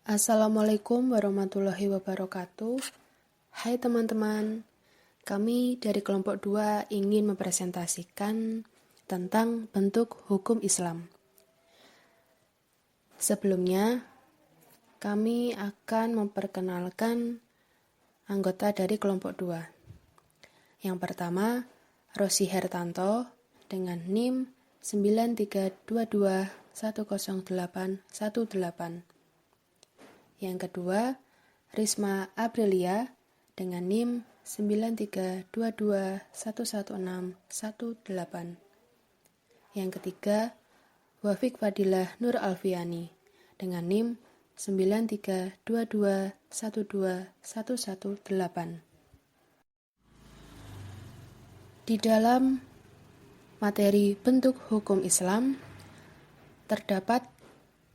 Assalamualaikum warahmatullahi wabarakatuh. Hai teman-teman, kami dari kelompok 2 ingin mempresentasikan tentang bentuk hukum Islam. Sebelumnya, kami akan memperkenalkan anggota dari kelompok 2. Yang pertama, Rosi Hertanto dengan NIM 9322108118. Yang kedua, Risma Aprilia dengan NIM 9322116118. Yang ketiga, Wafik Fadilah Nur Alfiani dengan NIM 9322121118. Di dalam materi bentuk hukum Islam terdapat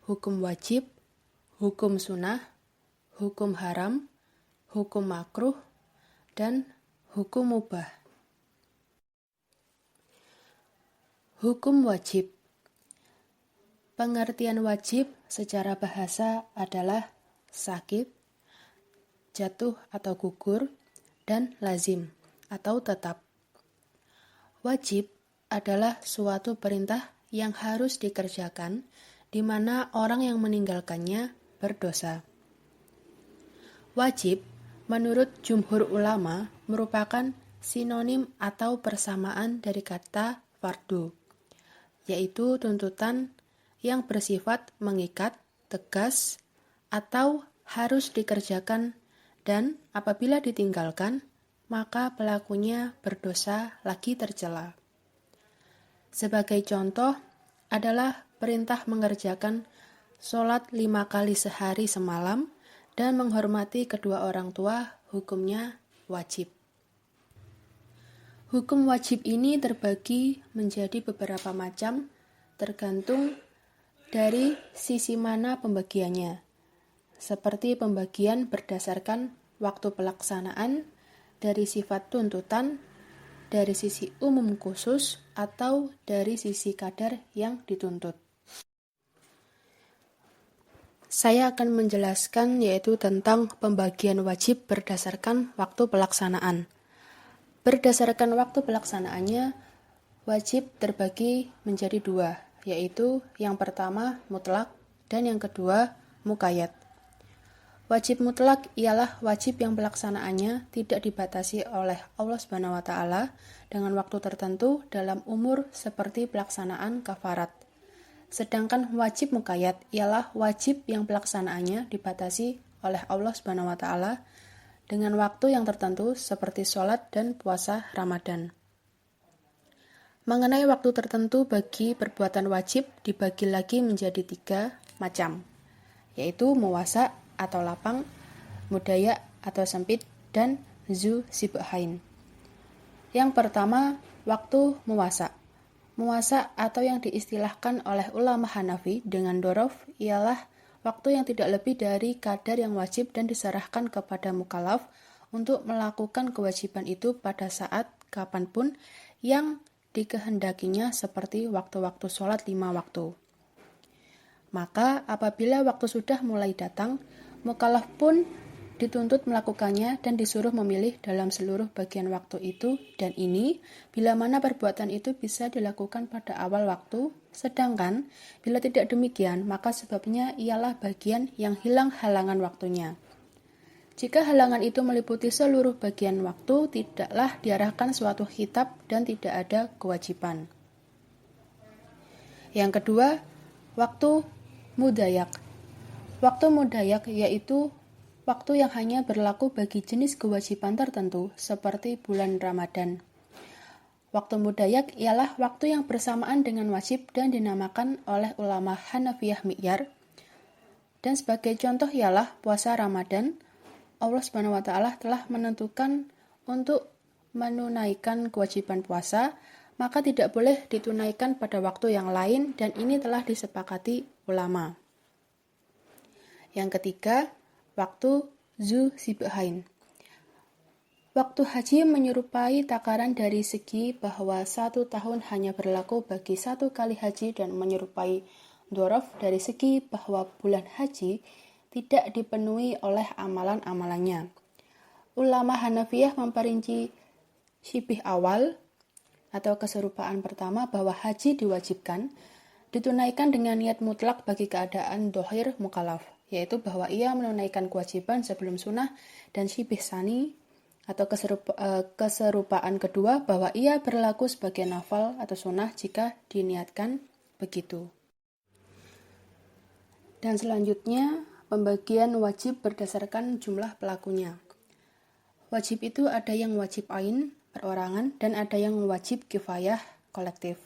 hukum wajib, hukum sunnah, hukum haram, hukum makruh, dan hukum mubah. Hukum wajib. Pengertian wajib secara bahasa adalah sakit, jatuh atau gugur, dan lazim atau tetap. Wajib adalah suatu perintah yang harus dikerjakan di mana orang yang meninggalkannya berdosa. Wajib, menurut jumhur ulama, merupakan sinonim atau persamaan dari kata fardu, yaitu tuntutan yang bersifat mengikat, tegas, atau harus dikerjakan, dan apabila ditinggalkan, maka pelakunya berdosa lagi tercela. Sebagai contoh adalah perintah mengerjakan sholat 5 kali sehari semalam dan menghormati kedua orang tua, hukumnya wajib. Hukum wajib ini terbagi menjadi beberapa macam tergantung dari sisi mana pembagiannya, seperti pembagian berdasarkan waktu pelaksanaan, dari sifat tuntutan, dari sisi umum khusus, atau dari sisi kadar yang dituntut. Saya akan menjelaskan yaitu tentang pembagian wajib berdasarkan waktu pelaksanaan. Berdasarkan waktu pelaksanaannya, wajib terbagi menjadi 2, yaitu yang pertama mutlak dan yang kedua muqayyad. Wajib mutlak ialah wajib yang pelaksanaannya tidak dibatasi oleh Allah SWT dengan waktu tertentu dalam umur seperti pelaksanaan kafarat. Sedangkan wajib muqayyad ialah wajib yang pelaksanaannya dibatasi oleh Allah SWT dengan waktu yang tertentu seperti sholat dan puasa Ramadan. Mengenai waktu tertentu bagi perbuatan wajib dibagi lagi menjadi 3 macam, yaitu muwasa atau lapang, mudaya atau sempit, dan zu sibhain. Yang pertama, waktu muwasa. Muwasa atau yang diistilahkan oleh ulama Hanafi dengan dorof ialah waktu yang tidak lebih dari kadar yang wajib dan diserahkan kepada mukallaf untuk melakukan kewajiban itu pada saat kapanpun yang dikehendakinya seperti waktu-waktu sholat 5 waktu. Maka apabila waktu sudah mulai datang, mukallaf pun dituntut melakukannya dan disuruh memilih dalam seluruh bagian waktu itu, dan ini bila mana perbuatan itu bisa dilakukan pada awal waktu, sedangkan bila tidak demikian maka sebabnya ialah bagian yang hilang halangan waktunya. Jika halangan itu meliputi seluruh bagian waktu, tidaklah diarahkan suatu khitab dan tidak ada kewajiban. Yang kedua, waktu mudayak. Waktu mudayak yaitu waktu yang hanya berlaku bagi jenis kewajiban tertentu seperti bulan Ramadan. Waktu mudayak ialah waktu yang bersamaan dengan wajib dan dinamakan oleh ulama Hanafiyah mi'yar. Dan sebagai contoh ialah puasa Ramadan. Allah SWT telah menentukan untuk menunaikan kewajiban puasa, maka tidak boleh ditunaikan pada waktu yang lain, dan ini telah disepakati ulama. Yang ketiga, waktu zu sibhain. Waktu haji menyerupai takaran dari segi bahwa 1 tahun hanya berlaku bagi 1 kali haji dan menyerupai dhorof dari segi bahwa bulan haji tidak dipenuhi oleh amalan-amalannya. Ulama Hanafiyah memperinci syibih awal atau keserupaan pertama bahwa haji diwajibkan ditunaikan dengan niat mutlak bagi keadaan dohir mukallaf, yaitu bahwa ia menunaikan kewajiban sebelum sunnah, dan syibih sani atau keserupaan kedua bahwa ia berlaku sebagai nafal atau sunnah jika diniatkan begitu. Dan selanjutnya, pembagian wajib berdasarkan jumlah pelakunya. Wajib itu ada yang wajib ain, perorangan, dan ada yang wajib kifayah, kolektif.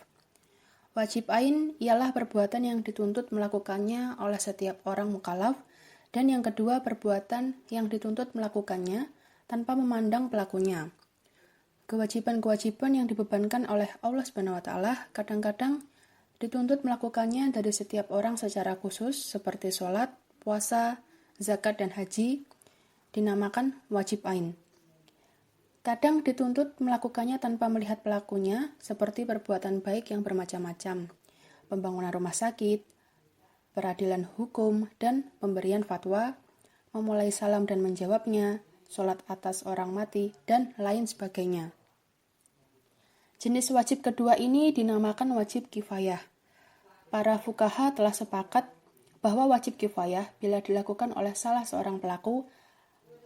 Wajib ain ialah perbuatan yang dituntut melakukannya oleh setiap orang mukallaf, dan yang kedua perbuatan yang dituntut melakukannya tanpa memandang pelakunya. Kewajiban-kewajiban yang dibebankan oleh Allah SWT kadang-kadang dituntut melakukannya dari setiap orang secara khusus, seperti sholat, puasa, zakat, dan haji, dinamakan wajib ain. Kadang dituntut melakukannya tanpa melihat pelakunya, seperti perbuatan baik yang bermacam-macam, pembangunan rumah sakit, peradilan hukum, dan pemberian fatwa, memulai salam dan menjawabnya, sholat atas orang mati, dan lain sebagainya. Jenis wajib kedua ini dinamakan wajib kifayah. Para fuqaha telah sepakat bahwa wajib kifayah bila dilakukan oleh salah seorang pelaku,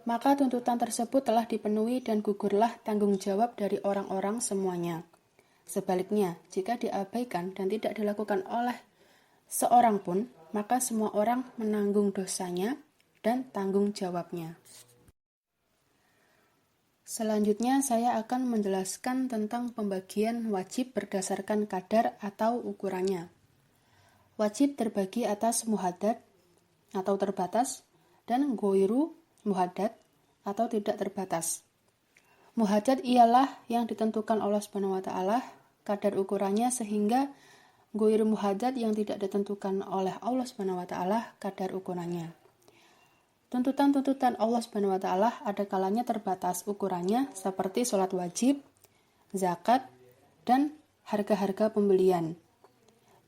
maka tuntutan tersebut telah dipenuhi dan gugurlah tanggung jawab dari orang-orang semuanya. Sebaliknya, jika diabaikan dan tidak dilakukan oleh seorang pun, maka semua orang menanggung dosanya dan tanggung jawabnya. Selanjutnya, saya akan menjelaskan tentang pembagian wajib berdasarkan kadar atau ukurannya. Wajib terbagi atas muhaddad atau terbatas dan ghoiru muhaddad atau tidak terbatas. Muhaddad ialah yang ditentukan Allah SWT, kadar ukurannya, sehingga ghoiru muhaddad yang tidak ditentukan oleh Allah SWT, kadar ukurannya. Tuntutan-tuntutan Allah SWT ada kalanya terbatas ukurannya, seperti sholat wajib, zakat, dan harga-harga pembelian.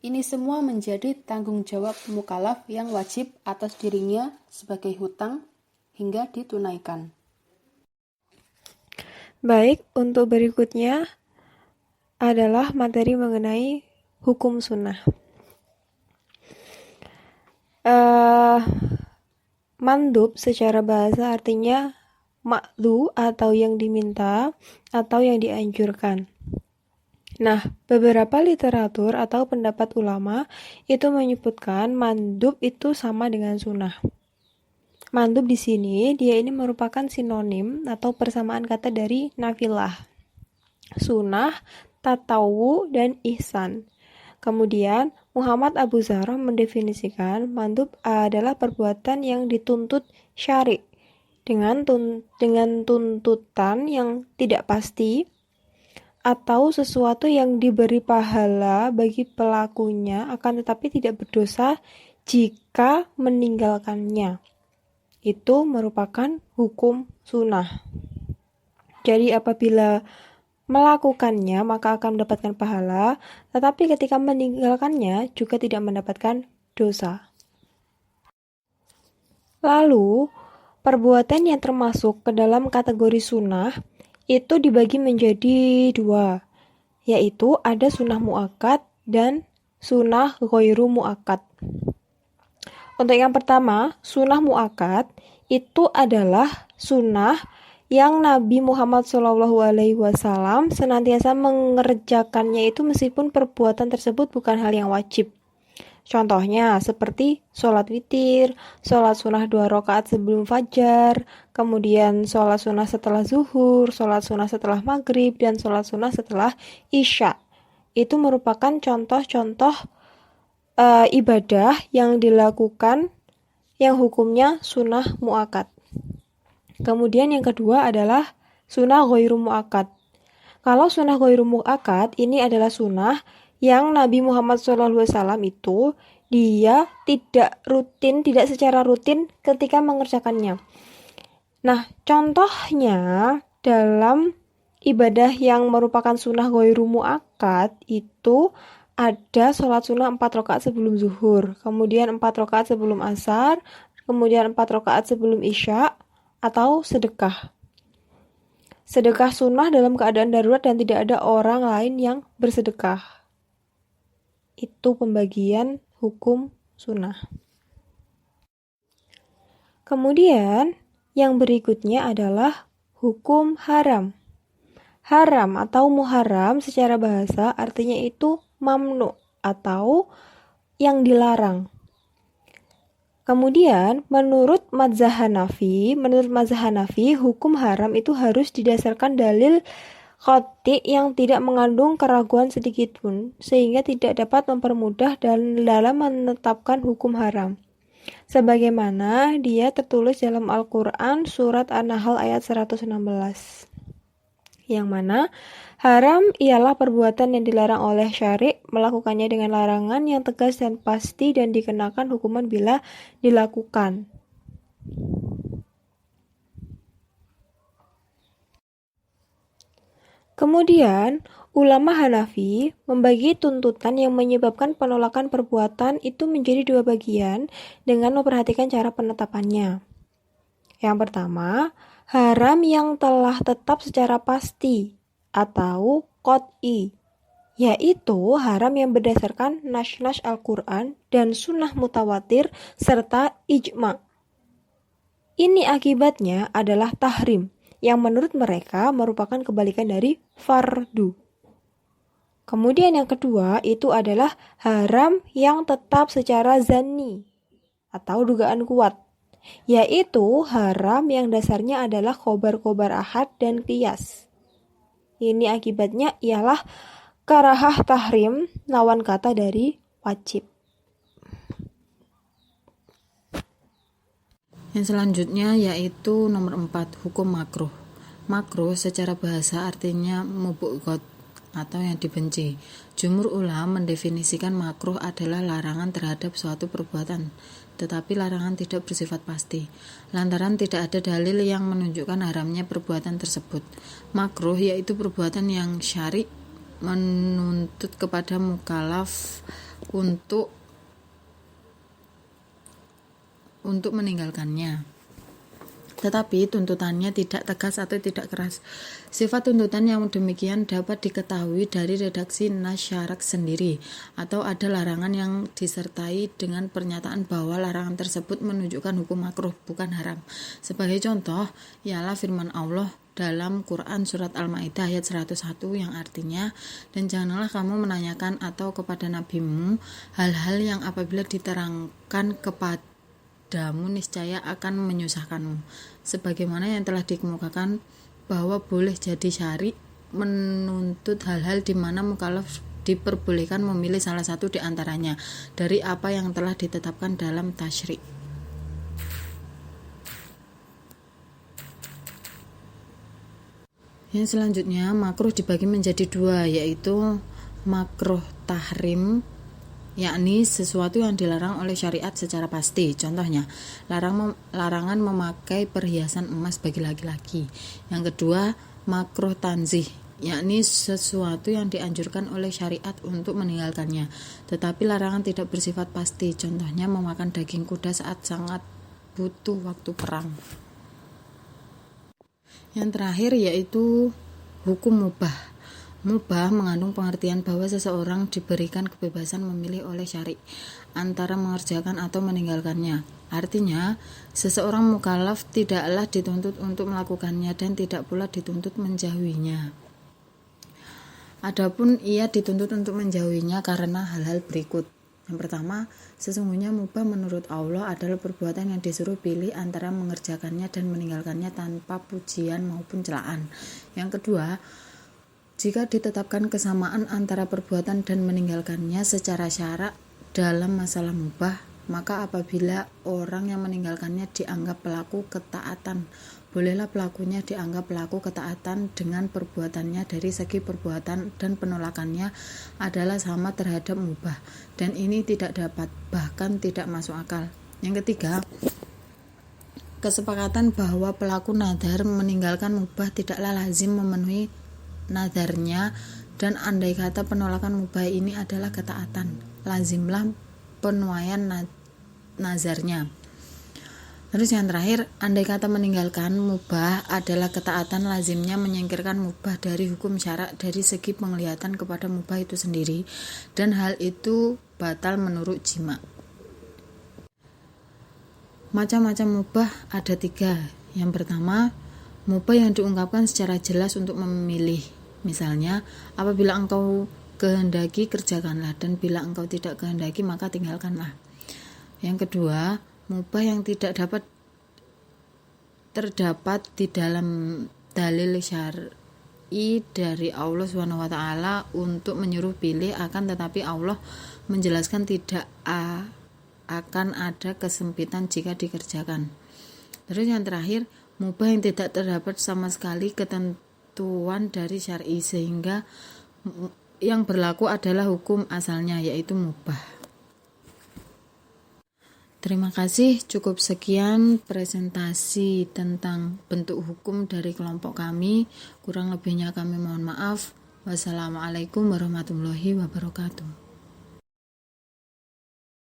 Ini semua menjadi tanggung jawab mukallaf yang wajib atas dirinya sebagai hutang hingga ditunaikan. Baik, untuk berikutnya adalah materi mengenai hukum sunnah. Mandub secara bahasa artinya makdu atau yang diminta atau yang dianjurkan. Nah, beberapa literatur atau pendapat ulama itu menyebutkan mandub itu sama dengan sunnah. Mandub di sini, dia ini merupakan sinonim atau persamaan kata dari nafilah, sunnah, tatawu, dan ihsan. Kemudian, Muhammad Abu Zahra mendefinisikan mandub adalah perbuatan yang dituntut syari dengan tuntutan yang tidak pasti atau sesuatu yang diberi pahala bagi pelakunya akan tetapi tidak berdosa jika meninggalkannya. Itu merupakan hukum sunnah. Jadi apabila melakukannya maka akan mendapatkan pahala, tetapi ketika meninggalkannya juga tidak mendapatkan dosa. Lalu, perbuatan yang termasuk ke dalam kategori sunnah itu dibagi menjadi dua, yaitu ada sunnah muakkad dan sunnah ghairu muakkad. Untuk yang pertama, sunnah muakkad itu adalah sunnah yang Nabi Muhammad SAW senantiasa mengerjakannya itu meskipun perbuatan tersebut bukan hal yang wajib. Contohnya seperti sholat witir, sholat sunnah 2 rakaat sebelum fajar, kemudian sholat sunnah setelah zuhur, sholat sunnah setelah maghrib, dan sholat sunnah setelah isya. Itu merupakan contoh-contoh ibadah yang dilakukan yang hukumnya sunnah muakkad. Kemudian yang kedua adalah sunnah ghairu muakkad. Kalau sunnah ghairu muakkad ini adalah sunnah yang Nabi Muhammad SAW itu dia tidak secara rutin ketika mengerjakannya. Nah, contohnya dalam ibadah yang merupakan sunnah ghairu muakkad itu ada sholat sunnah 4 rakaat sebelum zuhur, kemudian 4 rakaat sebelum asar, kemudian 4 rakaat sebelum Isya, atau sedekah. Sedekah sunnah dalam keadaan darurat dan tidak ada orang lain yang bersedekah. Itu pembagian hukum sunnah. Kemudian, yang berikutnya adalah hukum haram. Haram atau muharram secara bahasa artinya itu mamnu atau yang dilarang. Kemudian, menurut mazhab Hanafi, hukum haram itu harus didasarkan dalil qat'i yang tidak mengandung keraguan sedikit pun, sehingga tidak dapat mempermudah dalam menetapkan hukum haram. Sebagaimana dia tertulis dalam Al-Quran surat An-Nahl ayat 116. Yang mana haram ialah perbuatan yang dilarang oleh syari', melakukannya dengan larangan yang tegas dan pasti dan dikenakan hukuman bila dilakukan. Kemudian, ulama Hanafi membagi tuntutan yang menyebabkan penolakan perbuatan itu menjadi 2 bagian dengan memperhatikan cara penetapannya. Yang pertama, haram yang telah tetap secara pasti atau qat'i, yaitu haram yang berdasarkan nas-nas Al-Quran dan sunnah mutawatir serta ijma'. Ini akibatnya adalah tahrim, yang menurut mereka merupakan kebalikan dari fardu. Kemudian yang kedua itu adalah haram yang tetap secara zanni atau dugaan kuat, yaitu haram yang dasarnya adalah khobar-khobar ahad dan qiyas. Ini akibatnya ialah karahah tahrim, lawan kata dari wajib. Yang selanjutnya yaitu nomor 4, hukum makruh. Makruh secara bahasa artinya mubghad atau yang dibenci. Jumhur ulama mendefinisikan makruh adalah larangan terhadap suatu perbuatan, tetapi larangan tidak bersifat pasti, lantaran tidak ada dalil yang menunjukkan haramnya perbuatan tersebut. Makruh yaitu perbuatan yang syari' menuntut kepada mukallaf untuk meninggalkannya, tetapi tuntutannya tidak tegas atau tidak keras. Sifat tuntutan yang demikian dapat diketahui dari redaksi nas syara' sendiri, atau ada larangan yang disertai dengan pernyataan bahwa larangan tersebut menunjukkan hukum makruh, bukan haram. Sebagai contoh, ialah firman Allah dalam Quran surat Al-Maidah ayat 101 yang artinya, dan janganlah kamu menanyakan atau kepada nabimu hal-hal yang apabila diterangkan kepadamu niscaya akan menyusahkanmu, sebagaimana yang telah dikemukakan bahwa boleh jadi syari' menuntut hal-hal di mana mukallaf diperbolehkan memilih salah satu di antaranya dari apa yang telah ditetapkan dalam tasyri'. Yang selanjutnya, makruh dibagi menjadi 2, yaitu makruh tahrim, yakni sesuatu yang dilarang oleh syariat secara pasti. Contohnya, larangan memakai perhiasan emas bagi laki-laki. Yang kedua, makruh tanzih, yakni sesuatu yang dianjurkan oleh syariat untuk meninggalkannya, tetapi larangan tidak bersifat pasti. Contohnya, memakan daging kuda saat sangat butuh waktu perang. Yang terakhir yaitu hukum mubah. Mubah mengandung pengertian bahwa seseorang diberikan kebebasan memilih oleh syari' antara mengerjakan atau meninggalkannya. Artinya, seseorang mukallaf tidaklah dituntut untuk melakukannya dan tidak pula dituntut menjauhinya. Adapun ia dituntut untuk menjauhinya karena hal-hal berikut. Yang pertama, sesungguhnya mubah menurut Allah adalah perbuatan yang disuruh pilih antara mengerjakannya dan meninggalkannya tanpa pujian maupun celaan. Yang kedua, jika ditetapkan kesamaan antara perbuatan dan meninggalkannya secara syara' dalam masalah mubah, maka apabila orang yang meninggalkannya dianggap pelaku ketaatan, bolehlah pelakunya dianggap pelaku ketaatan dengan perbuatannya dari segi perbuatan dan penolakannya adalah sama terhadap mubah, dan ini tidak dapat, bahkan tidak masuk akal. Yang ketiga, kesepakatan bahwa pelaku nadar meninggalkan mubah tidaklah lazim memenuhi nadarnya, dan andai kata penolakan mubah ini adalah ketaatan, lazimlah penuaian nazarnya. Terus yang terakhir, andai kata meninggalkan mubah adalah ketaatan lazimnya menyingkirkan mubah dari hukum syarak dari segi penglihatan kepada mubah itu sendiri, dan hal itu batal menurut jima'. Macam-macam mubah ada 3. Yang pertama, mubah yang diungkapkan secara jelas untuk memilih. Misalnya, apabila engkau kehendaki kerjakanlah, dan bila engkau tidak kehendaki maka tinggalkanlah. Yang kedua, mubah yang tidak terdapat di dalam dalil syar'i dari Allah SWT untuk menyuruh pilih, akan tetapi Allah menjelaskan tidak akan ada kesempitan jika dikerjakan. Terus yang terakhir, mubah yang tidak terdapat sama sekali ketentuan dari syar'i, sehingga yang berlaku adalah hukum asalnya, yaitu mubah. Terima kasih, cukup sekian presentasi tentang bentuk hukum dari kelompok kami. Kurang lebihnya kami mohon maaf. Wassalamualaikum warahmatullahi wabarakatuh.